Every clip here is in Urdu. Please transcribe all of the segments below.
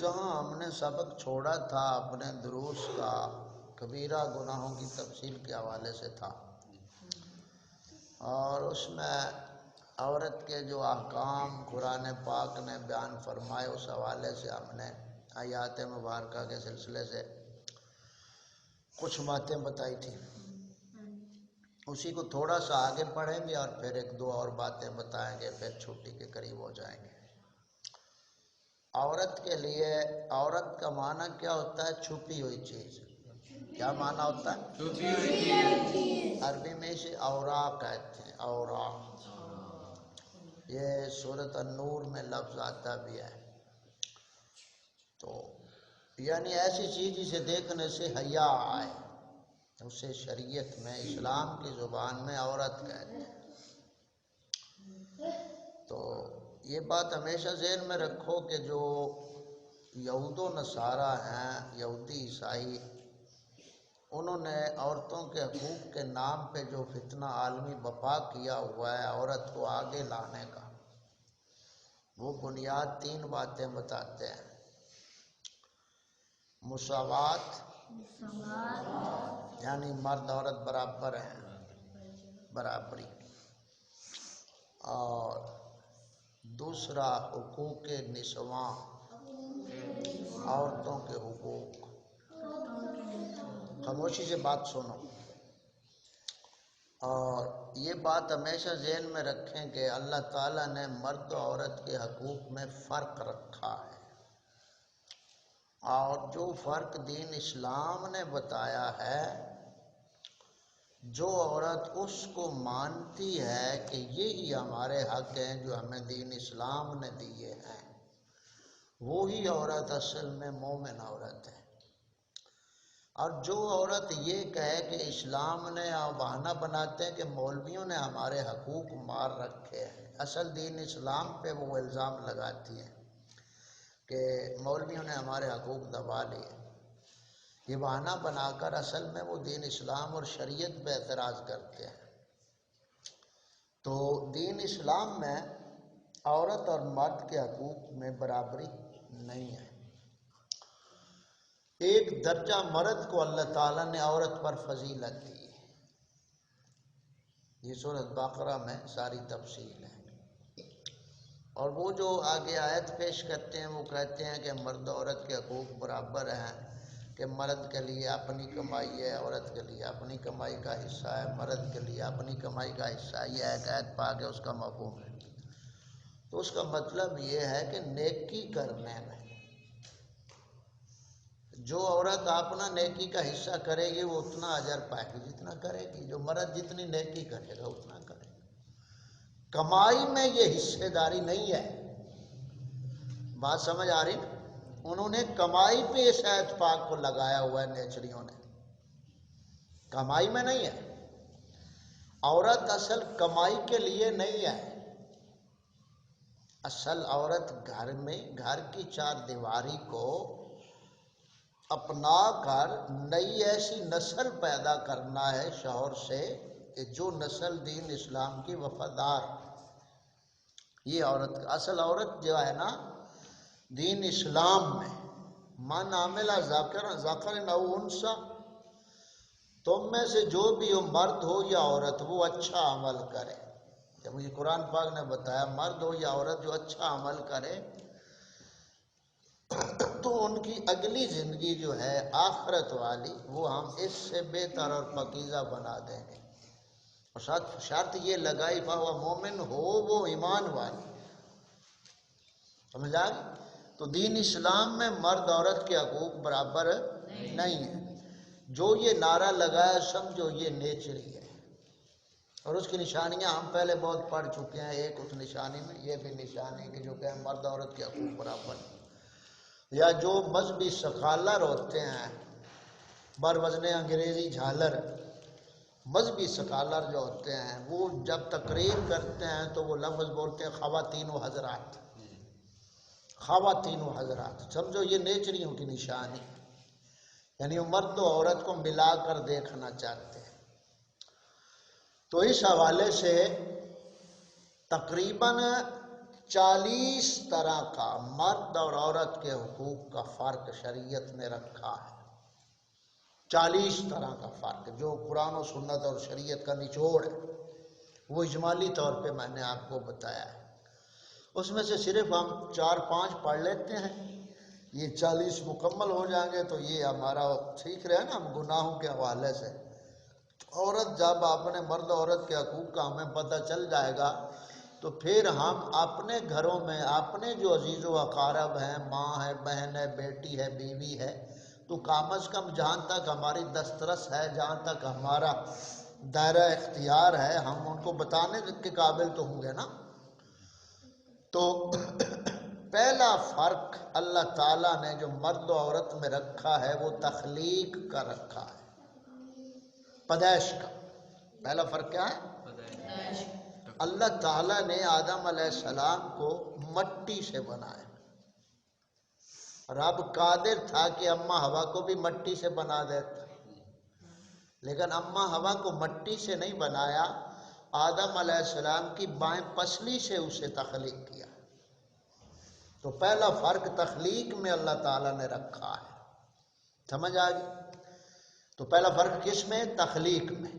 جہاں ہم نے سبق چھوڑا تھا اپنے دروس کا کبیرہ گناہوں کی تفصیل کے حوالے سے تھا، اور اس میں عورت کے جو احکام قرآن پاک نے بیان فرمائے اس حوالے سے ہم نے آیات مبارکہ کے سلسلے سے کچھ باتیں بتائی تھیں. اسی کو تھوڑا سا آگے پڑھیں گے اور پھر ایک دو اور باتیں بتائیں گے، پھر چھٹی کے قریب ہو جائیں گے. عورت کے لیے عورت کا معنی کیا ہوتا ہے؟ چھپی ہوئی چیز. کیا معنی ہوتا ہے؟ چھپی ہوئی چیز. عربی میں اسے اوراق کہتے ہیں، اوراق. یہ سورۃ النور میں لفظ آتا بھی ہے. تو یعنی ایسی چیز جسے دیکھنے سے حیا آئے، اسے شریعت میں اسلام کی زبان میں عورت کہتے ہیں. تو یہ بات ہمیشہ ذہن میں رکھو کہ جو یہود و نصارہ ہیں، یہودی عیسائی، انہوں نے عورتوں کے حقوق کے نام پہ جو فتنہ عالمی برپا کیا ہوا ہے عورت کو آگے لانے کا، وہ بنیاد تین باتیں بتاتے ہیں: مساوات، یعنی مرد عورت برابر ہیں، برابری، اور دوسرا حقوق نسواں، عورتوں کے حقوق. خاموشی سے بات سنو، اور یہ بات ہمیشہ ذہن میں رکھیں کہ اللہ تعالیٰ نے مرد و عورت کے حقوق میں فرق رکھا ہے، اور جو فرق دین اسلام نے بتایا ہے، جو عورت اس کو مانتی ہے کہ یہی ہمارے حق ہیں جو ہمیں دین اسلام نے دیے ہیں، وہی عورت اصل میں مومن عورت ہے. اور جو عورت یہ کہے کہ اسلام نے بہانہ بناتے ہیں کہ مولویوں نے ہمارے حقوق مار رکھے ہیں، اصل دین اسلام پہ وہ الزام لگاتی ہیں کہ مولویوں نے ہمارے حقوق دبا لیے، یہ بہانہ بنا کر اصل میں وہ دین اسلام اور شریعت پہ اعتراض کرتے ہیں. تو دین اسلام میں عورت اور مرد کے حقوق میں برابری نہیں ہے. ایک درجہ مرد کو اللہ تعالیٰ نے عورت پر فضیلت دی ہے، یہ سورۃ بقرہ میں ساری تفصیل ہے. اور وہ جو آگے آیت پیش کرتے ہیں وہ کہتے ہیں کہ مرد عورت کے حقوق برابر ہیں، کہ مرد کے لیے اپنی کمائی ہے، عورت کے لیے اپنی کمائی کا حصہ ہے، مرد کے لیے اپنی کمائی کا حصہ ہے. یہ آیت پاک ہے، اس کا مفہوم ہے. تو اس کا مطلب یہ ہے کہ نیکی کرنے میں جو عورت اپنا نیکی کا حصہ کرے گی وہ اتنا اجر پائے گی جتنا کرے گی، جو مرد جتنی نیکی کرے گا اتنا کرے گا. کمائی میں یہ حصے داری نہیں ہے. بات سمجھ آ رہی؟ انہوں نے کمائی پہ اس آیت پاک کو لگایا ہوا ہے نیچریوں نے، کمائی میں نہیں ہے. عورت اصل کمائی کے لیے نہیں ہے، اصل عورت گھر میں گھر کی چار دیواری کو اپنا کر نئی ایسی نسل پیدا کرنا ہے شوہر سے کہ جو نسل دین اسلام کی وفادار. یہ عورت اصل عورت جو ہے نا دین اسلام میں، من عمل ذکر او انثی، تم میں سے جو بھی ہو مرد ہو یا عورت وہ اچھا عمل کرے. جب مجھے قرآن پاک نے بتایا مرد ہو یا عورت جو اچھا عمل کرے تو ان کی اگلی زندگی جو ہے آخرت والی وہ ہم اس سے بہتر اور پاکیزہ بنا دیں گے. اور شرط یہ لگائی فہو مومن ہو وہ ایمان والی. سمجھا؟ تو دین اسلام میں مرد عورت کے حقوق برابر نہیں ہے. جو یہ نعرہ لگایا سمجھو یہ نیچری ہے، اور اس کی نشانیاں ہم پہلے بہت پڑھ چکے ہیں. ایک اس نشانی میں یہ بھی نشانی کہ جو کہ مرد عورت کے حقوق برابر ہیں. یا جو مذہبی سکالر ہوتے ہیں بر وزن انگریزی جھالر، مذہبی سکالر جو ہوتے ہیں وہ جب تقریر کرتے ہیں تو وہ لفظ بولتے ہیں خواتین و حضرات، خواتین و حضرات. سمجھو یہ نیچریوں کی نشانی، یعنی وہ مرد و عورت کو ملا کر دیکھنا چاہتے ہیں. تو اس حوالے سے تقریباً 40 طرح کا مرد اور عورت کے حقوق کا فرق شریعت نے رکھا ہے. 40 طرح کا فرق جو قرآن و سنت اور شریعت کا نچوڑ ہے وہ اجمالی طور پہ میں نے آپ کو بتایا ہے. اس میں سے صرف ہم 4-5 پڑھ لیتے ہیں. یہ 40 مکمل ہو جائیں گے تو یہ ہمارا سیکھ رہے ہیں نا ہم گناہوں کے حوالے سے. عورت جب اپنے مرد عورت کے حقوق کا ہمیں پتہ چل جائے گا تو پھر ہم اپنے گھروں میں اپنے جو عزیز و اقارب ہیں، ماں ہے، بہن ہے، بیٹی ہے، بیوی ہے، تو کم از کم جہاں تک ہماری دسترس ہے، جہاں تک ہمارا دائرہ اختیار ہے، ہم ان کو بتانے کے قابل تو ہوں گے نا. تو پہلا فرق اللہ تعالیٰ نے جو مرد و عورت میں رکھا ہے وہ تخلیق کا رکھا ہے، پیدائش کا. پہلا فرق کیا ہے؟ اللہ تعالیٰ نے آدم علیہ السلام کو مٹی سے بنایا. رب قادر تھا کہ اماں ہوا کو بھی مٹی سے بنا دیتا، لیکن اماں ہوا کو مٹی سے نہیں بنایا، آدم علیہ السلام کی بائیں پسلی سے اسے تخلیق کیا. تو پہلا فرق تخلیق میں اللہ تعالیٰ نے رکھا ہے. سمجھ آ گئی؟ تو پہلا فرق کس میں؟ تخلیق میں.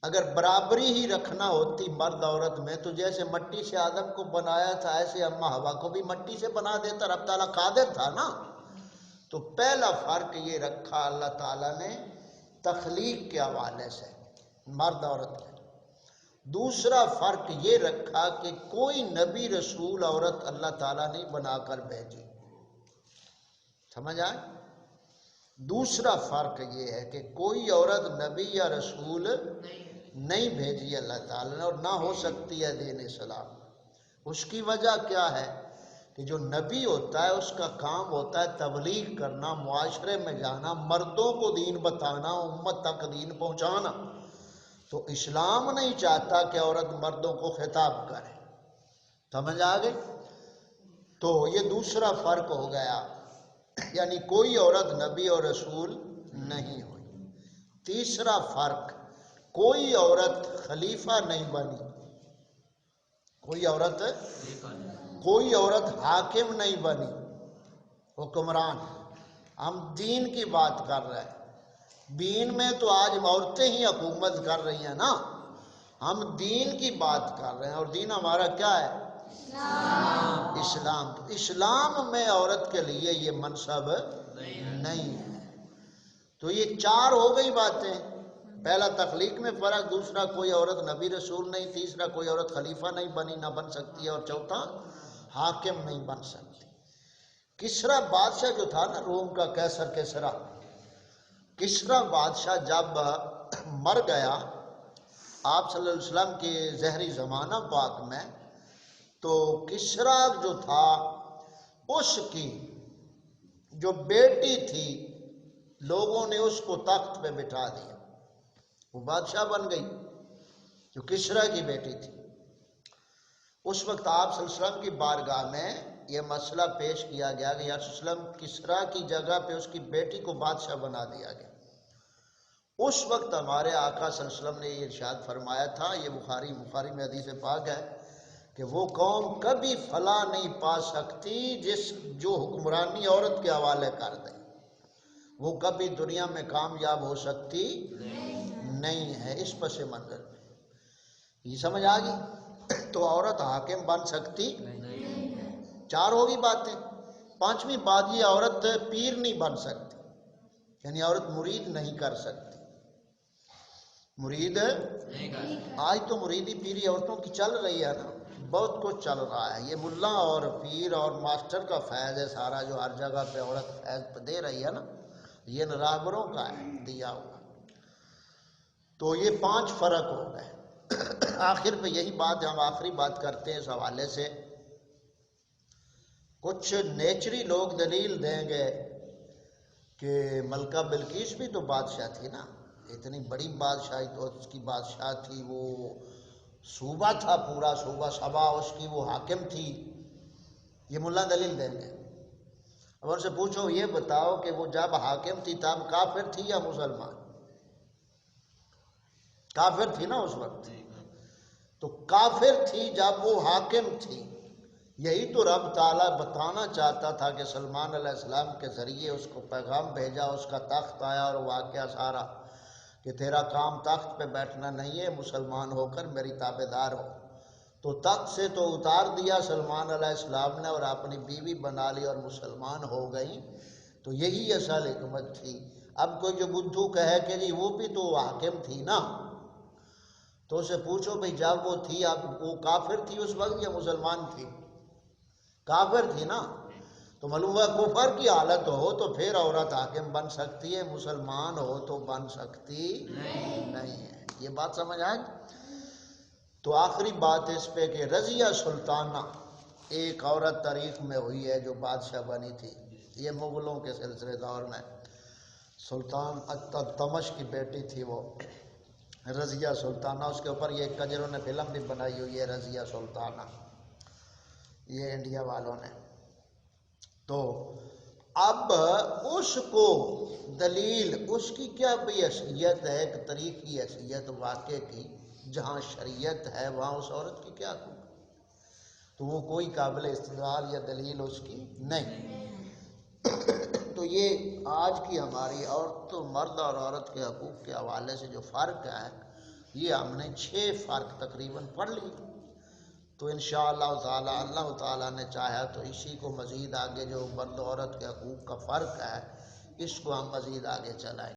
اگر برابری ہی رکھنا ہوتی مرد عورت میں تو جیسے مٹی سے آدم کو بنایا تھا ایسے اماں ہوا کو بھی مٹی سے بنا دیتا. رب تعالیٰ قادر تھا نا. تو پہلا فرق یہ رکھا اللہ تعالیٰ نے تخلیق کے حوالے سے مرد عورت میں. دوسرا فرق یہ رکھا کہ کوئی نبی رسول عورت اللہ تعالیٰ نہیں بنا کر بھیجی. سمجھ آئے؟ دوسرا فرق یہ ہے کہ کوئی عورت نبی یا رسول نہیں بھیجی اللہ تعالیٰ نے، اور نہ ہو سکتی ہے دین اسلام. اس کی وجہ کیا ہے کہ جو نبی ہوتا ہے اس کا کام ہوتا ہے تبلیغ کرنا، معاشرے میں جانا، مردوں کو دین بتانا، امت تک دین پہنچانا. تو اسلام نہیں چاہتا کہ عورت مردوں کو خطاب کرے. سمجھ آ گئی؟ تو یہ دوسرا فرق ہو گیا، یعنی کوئی عورت نبی اور رسول نہیں ہوئی. تیسرا فرق، کوئی عورت خلیفہ نہیں بنی. کوئی عورت حاکم نہیں بنی، حکمران. ہم دین کی بات کر رہے ہیں. دین میں تو آج عورتیں ہی حکومت کر رہی ہیں نا. ہم دین کی بات کر رہے ہیں اور دین ہمارا کیا ہے؟ اسلام. تو اسلام میں عورت کے لیے یہ منصب نہیں ہے. تو یہ 4 ہو گئی باتیں. پہلا تخلیق میں فرق، دوسرا کوئی عورت نبی رسول نہیں، تیسرا کوئی عورت خلیفہ نہیں بنی، نہ بن سکتی ہے، اور چوتھا حاکم نہیں بن سکتی. کسرا بادشاہ جو تھا نا روم کا، کسرا، کسرا بادشاہ جب مر گیا آپ صلی اللہ علیہ وسلم کے ظہری زمانہ پاک میں، تو کسرا جو تھا اس کی جو بیٹی تھی لوگوں نے اس کو تخت پہ بٹھا دیا. وہ بادشاہ بن گئی جو کسرا کی بیٹی تھی. اس وقت آپ صلی اللہ علیہ وسلم کی بارگاہ میں یہ مسئلہ پیش کیا گیا کہ یا رسول اللہ علیہ وسلم کسرا کی جگہ پہ اس کی بیٹی کو بادشاہ بنا دیا گیا. اس وقت ہمارے آقا صلی اللہ علیہ وسلم نے یہ ارشاد فرمایا تھا، یہ بخاری میں حدیث پاک ہے کہ وہ قوم کبھی فلاح نہیں پا سکتی جو حکمرانی عورت کے حوالے کر دے. وہ کبھی دنیا میں کامیاب ہو سکتی نہیں ہے. اس پس منظر میں یہ سمجھ آ گئی؟ تو عورت حاکم بن سکتی نہیں. 4 ہوگی باتیں. 5ویں بات یہ عورت پیر نہیں بن سکتی، یعنی عورت مرید نہیں کر سکتی. مرید آج تو مریدی پیری عورتوں کی چل رہی ہے نا، بہت کچھ چل رہا ہے. یہ ملا اور پیر اور ماسٹر کا فیض ہے سارا، جو ہر جگہ پہ عورت فیض دے رہی ہے نا، یہ راہبروں کا ہے دیا ہوا. تو یہ 5 فرق ہو گئے. آخر پہ یہی بات ہم آخری بات کرتے ہیں اس حوالے سے. کچھ نیچری لوگ دلیل دیں گے کہ ملکہ بلقیس بھی تو بادشاہ تھی نا، اتنی بڑی بادشاہی تو اس کی بادشاہ تھی، وہ صوبہ تھا، پورا صوبہ سبا اس کی، وہ حاکم تھی. یہ ملا دلیل دیں گے. اب ان سے پوچھو یہ بتاؤ کہ وہ جب حاکم تھی تب کافر تھی یا مسلمان؟ کافر تھی نا اس وقت. تو کافر تھی جب وہ حاکم تھی. یہی تو رب تعالیٰ بتانا چاہتا تھا کہ سلمان علیہ السلام کے ذریعے اس کو پیغام بھیجا، اس کا تخت آیا اور واقعہ سارا کہ تیرا کام تخت پہ بیٹھنا نہیں ہے، مسلمان ہو کر میری تابع دار ہو. تو تخت سے تو اتار دیا سلمان علیہ السلام نے اور اپنی بیوی بنا لی اور مسلمان ہو گئی. تو یہی اصل حکمت تھی. اب کوئی جو بدھو کہے کہ جی وہ بھی تو حاکم تھی نا، تو اسے پوچھو بھئی جب وہ تھی اب وہ کافر تھی اس وقت یا مسلمان تھی؟ کافر تھی نا. تو معلوم ہے کفر کی حالت ہو تو پھر عورت حاکم بن سکتی ہے، مسلمان ہو تو بن سکتی نہیں ہے. یہ بات سمجھ آئے؟ تو آخری بات اس پہ کہ رضیہ سلطانہ ایک عورت تاریخ میں ہوئی ہے جو بادشاہ بنی تھی. یہ مغلوں کے سلسلے دور میں سلطان تمش کی بیٹی تھی وہ رضیہ سلطانہ. اس کے اوپر یہ کجروں نے فلم بھی بنائی ہوئی ہے رضیہ سلطانہ، یہ انڈیا والوں نے. تو اب اس کو دلیل اس کی کیا بھی حیثیت ہے، ایک تاریخی حیثیت واقع کی. جہاں شریعت ہے وہاں اس عورت کی کیا حقوق، تو وہ کوئی قابل استدلال یا دلیل اس کی نہیں. تو یہ آج کی ہماری عورت مرد اور عورت کے حقوق کے حوالے سے جو فرق ہے یہ ہم نے 6 فرق تقریباً پڑھ لی. تو انشاءاللہ تعالی اللہ تعالیٰ نے چاہا تو اسی کو مزید آگے جو مرد و عورت کے حقوق کا فرق ہے اس کو ہم مزید آگے چلائیں.